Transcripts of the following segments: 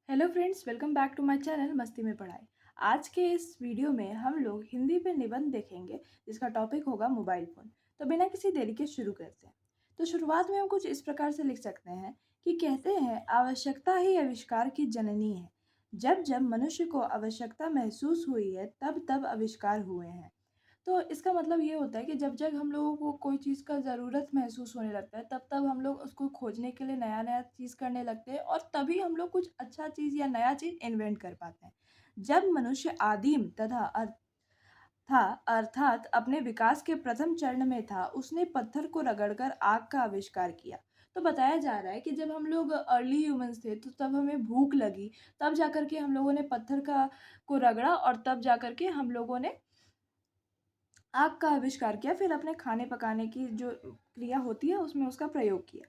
Hello friends, welcome back to my channel Masti Mein पढ़ाई। आज के इस वीडियो में हम लोग हिंदी पे निबंध देखेंगे जिसका टॉपिक होगा मोबाइल फ़ोन। तो बिना किसी देरी के शुरू करते हैं। तो शुरुआत में हम कुछ इस प्रकार से लिख सकते हैं कि कहते हैं आवश्यकता ही आविष्कार की जननी है। जब जब मनुष्य को आवश्यकता महसूस हुई है तब तब आविष्कार हुए हैं। तो इसका मतलब ये होता है कि जब जब हम लोगों को कोई चीज़ का ज़रूरत महसूस होने लगता है तब तब हम लोग उसको खोजने के लिए नया-नया चीज़ करने लगते हैं और तभी हम लोग कुछ अच्छा चीज़ या नया चीज़ इन्वेंट कर पाते हैं। जब मनुष्य आदिम तथा था अर्थात अपने विकास के प्रथम चरण में था, उसने पत्थर को रगड़कर आग का आविष्कार किया। तो बताया जा रहा है कि जब हम लोग अर्ली ह्यूमन्स थे तो तब हमें भूख लगी, तब जाकर के हम लोगों ने पत्थर का को रगड़ा और तब जाकर के हम लोगों ने आग का आविष्कार किया, फिर अपने खाने पकाने की जो क्रिया होती है उसमें उसका प्रयोग किया।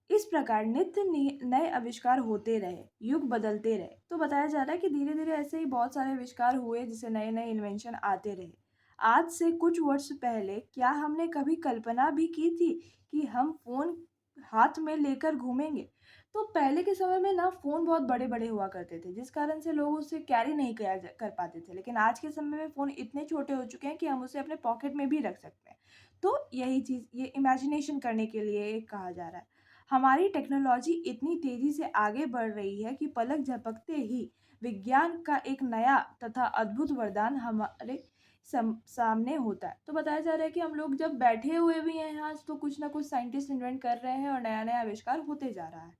इस प्रकार नित्य नए आविष्कार होते रहे, युग बदलते रहे। तो बताया जा रहा है कि धीरे-धीरे ऐसे ही बहुत सारे आविष्कार हुए जिससे नए-नए इन्वेंशन आते रहे। आज से कुछ वर्ष पहले क्या हमने कभी कल्पना भी की थी कि हम फ़ोन हाथ में लेकर घूमेंगे? तो पहले के समय में ना फ़ोन बहुत बड़े-बड़े हुआ करते थे, जिस कारण से लोग उसे कैरी नहीं किया जा कर पाते थे। लेकिन आज के समय में फ़ोन इतने छोटे हो चुके हैं कि हम उसे अपने पॉकेट में भी रख सकते हैं। तो यही चीज़ ये इमेजिनेशन करने के लिए कहा जा रहा है। हमारी टेक्नोलॉजी इतनी तेज़ी से आगे बढ़ रही है कि पलक झपकते ही विज्ञान का एक नया तथा अद्भुत वरदान हमारे सामने होता है। तो बताया जा रहा है कि हम लोग जब बैठे हुए भी हैं यहाँ तो कुछ ना कुछ साइंटिस्ट इन्वेंट कर रहे हैं और नया-नया आविष्कार होते जा रहा है।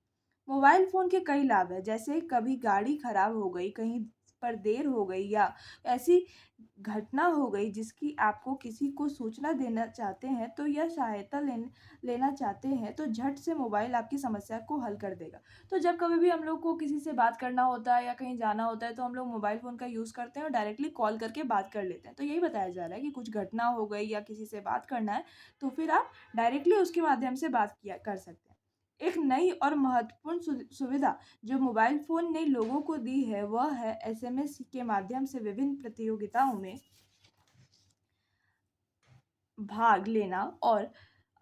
मोबाइल फ़ोन के कई लाभ हैं, जैसे कभी गाड़ी खराब हो गई, कहीं पर देर हो गई या ऐसी घटना हो गई जिसकी आपको किसी को सूचना देना चाहते हैं तो या सहायता लेना चाहते हैं तो झट से मोबाइल आपकी समस्या को हल कर देगा। तो जब कभी भी हम लोग को किसी से बात करना होता है या कहीं जाना होता है तो हम लोग मोबाइल फ़ोन का यूज़ करते हैं और डायरेक्टली कॉल करके बात कर लेते हैं। तो यही बताया जा रहा है कि कुछ घटना हो गई या किसी से बात करना है तो फिर आप डायरेक्टली उसके माध्यम से बात किया कर सकते हैं। एक नई और महत्वपूर्ण सुविधा जो मोबाइल फ़ोन ने लोगों को दी है वह है एसएमएस के माध्यम से विभिन्न प्रतियोगिताओं में भाग लेना और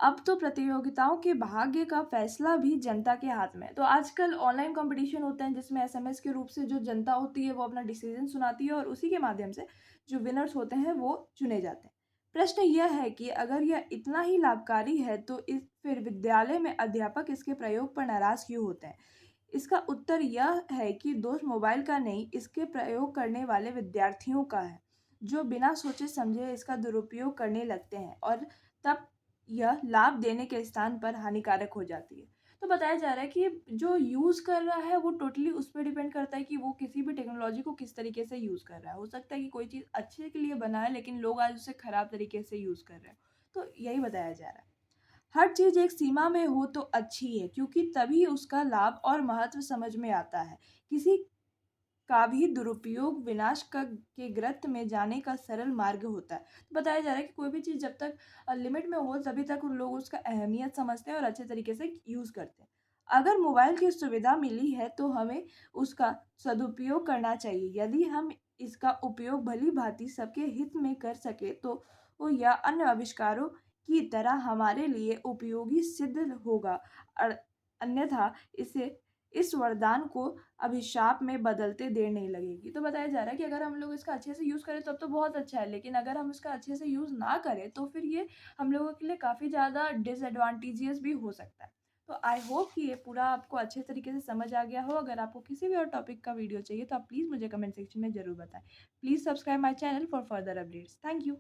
अब तो प्रतियोगिताओं के भाग्य का फैसला भी जनता के हाथ में है। तो आजकल ऑनलाइन कॉम्पिटिशन होते हैं जिसमें एसएमएस के रूप से जो जनता होती है वो अपना डिसीजन सुनाती है और उसी के माध्यम से जो विनर्स होते हैं वो चुने जाते हैं। प्रश्न यह है कि अगर यह इतना ही लाभकारी है तो इस फिर विद्यालय में अध्यापक इसके प्रयोग पर नाराज़ क्यों होते हैं? इसका उत्तर यह है कि दोष मोबाइल का नहीं, इसके प्रयोग करने वाले विद्यार्थियों का है, जो बिना सोचे समझे इसका दुरुपयोग करने लगते हैं और तब यह लाभ देने के स्थान पर हानिकारक हो जाती है। तो बताया जा रहा है कि जो यूज़ कर रहा है वो टोटली उस पे डिपेंड करता है कि वो किसी भी टेक्नोलॉजी को किस तरीके से यूज़ कर रहा है। हो सकता है कि कोई चीज़ अच्छे के लिए बना है लेकिन लोग आज उसे खराब तरीके से यूज़ कर रहे हैं। तो यही बताया जा रहा है। हर चीज़ एक सीमा में हो तो अच्छी है क्योंकि तभी उसका लाभ और महत्व समझ में आता है। किसी का भी दुरुपयोग विनाश के गर्त में जाने का सरल मार्ग होता है। तो बताया जा रहा है कि कोई भी चीज़ जब तक लिमिट में हो तभी तक उन लोग उसका अहमियत समझते हैं और अच्छे तरीके से यूज़ करते हैं। अगर मोबाइल की सुविधा मिली है तो हमें उसका सदुपयोग करना चाहिए। यदि हम इसका उपयोग भली-भाँति सबके हित में कर सकें तो वो या अन्य आविष्कारों की तरह हमारे लिए उपयोगी सिद्ध होगा। अर अन्यथा इसे इस वरदान को अभिशाप में बदलते देर नहीं लगेगी। तो बताया जा रहा है कि अगर हम लोग इसका अच्छे से यूज़ करें तब तो बहुत अच्छा है, लेकिन अगर हम इसका अच्छे से यूज़ ना करें तो फिर ये हम लोगों के लिए काफ़ी ज़्यादा डिसएडवांटेजेस भी हो सकता है। तो आई होप कि ये पूरा आपको अच्छे तरीके से समझ आ गया हो। अगर आपको किसी भी और टॉपिक का वीडियो चाहिए तो आप प्लीज़ मुझे कमेंट सेक्शन में ज़रूर बताएँ। Please subscribe my channel for further updates. Thank you.